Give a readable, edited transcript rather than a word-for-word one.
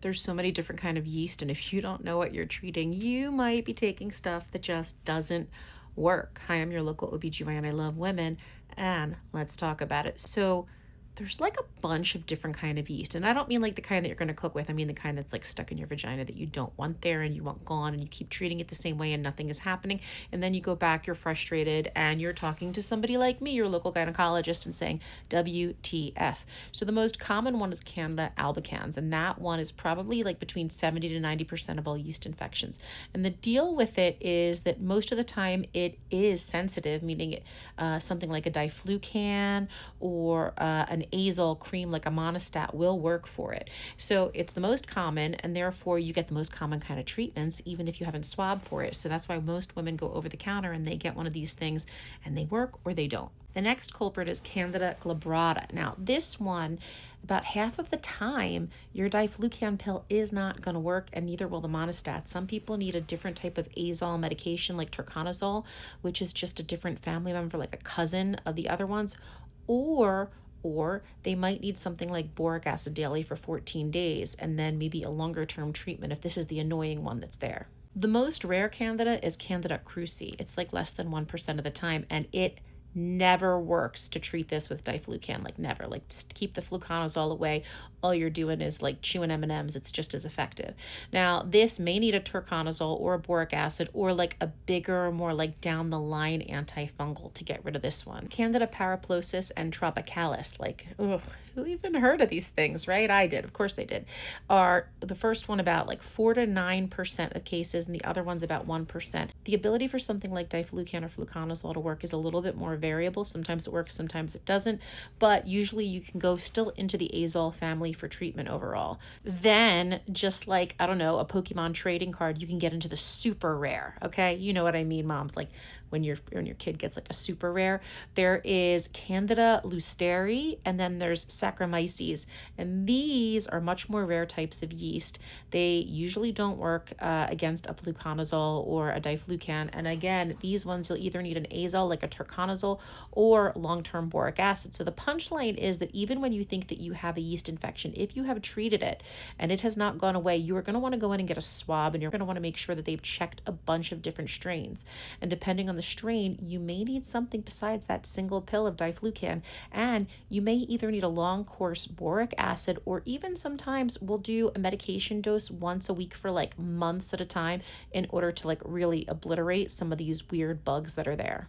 There's so many different kind of yeast, and if you don't know what you're treating, you might be taking stuff that just doesn't work. Hi, I'm your local OBGYN. I love women, and let's talk about it. So there's like a bunch of different kind of yeast, and I don't mean like the kind that you're going to cook with. I mean the kind that's like stuck in your vagina that you don't want there and you want gone, and you keep treating it the same way and nothing is happening, and then you go back, you're frustrated, and you're talking to somebody like me, your local gynecologist, and saying WTF. So the most common one is Candida albicans, and that one is probably like between 70 to 90% of all yeast infections. And the deal with it is that most of the time it is sensitive, meaning something like a diflucan or an azole cream like a monostat will work for it. So it's the most common, and therefore you get the most common kind of treatments even if you haven't swabbed for it. So that's why most women go over the counter and they get one of these things, and they work or they don't. The next culprit is Candida glabrata. Now, this one, about half of the time, your diflucan pill is not going to work, and neither will the monostat. Some people need a different type of azole medication like turconazole, which is just a different family member, like a cousin of the other ones, or they might need something like boric acid daily for 14 days and then maybe a longer term treatment if this is the annoying one that's there. The most rare Candida is Candida krusei. It's like less than 1% of the time, and it never works to treat this with diflucan, like never. Like, just keep the fluconazole away. All you're doing is like chewing M&Ms. It's just as effective. Now, this may need a turconazole or a boric acid or like a bigger, more like down the line antifungal to get rid of this one. Candida paraplosis and tropicalis, like, ugh, who even heard of these things, right? I did, of course I did. Are the first one about like 4 to 9% of cases, and the other one's about 1%. The ability for something like diflucan or fluconazole to work is a little bit more variable. Sometimes it works, sometimes it doesn't, but usually you can go still into the azole family for treatment overall. Then, just like, I don't know, a Pokemon trading card, you can get into the super rare, okay? You know what I mean, moms, like when your kid gets like a super rare. There is Candida lusteri, and then there's Saccharomyces, and these are much more rare types of yeast. They usually don't work against a fluconazole or a diflucan, and again, these ones you'll either need an azole like a turconazole or long-term boric acid. So the punchline is that even when you think that you have a yeast infection, if you have treated it and it has not gone away, you are going to want to go in and get a swab, and you're going to want to make sure that they've checked a bunch of different strains. And depending on the strain, you may need something besides that single pill of diflucan, and you may either need a long course boric acid, or even sometimes we'll do a medication dose once a week for like months at a time in order to like really obliterate some of these weird bugs that are there.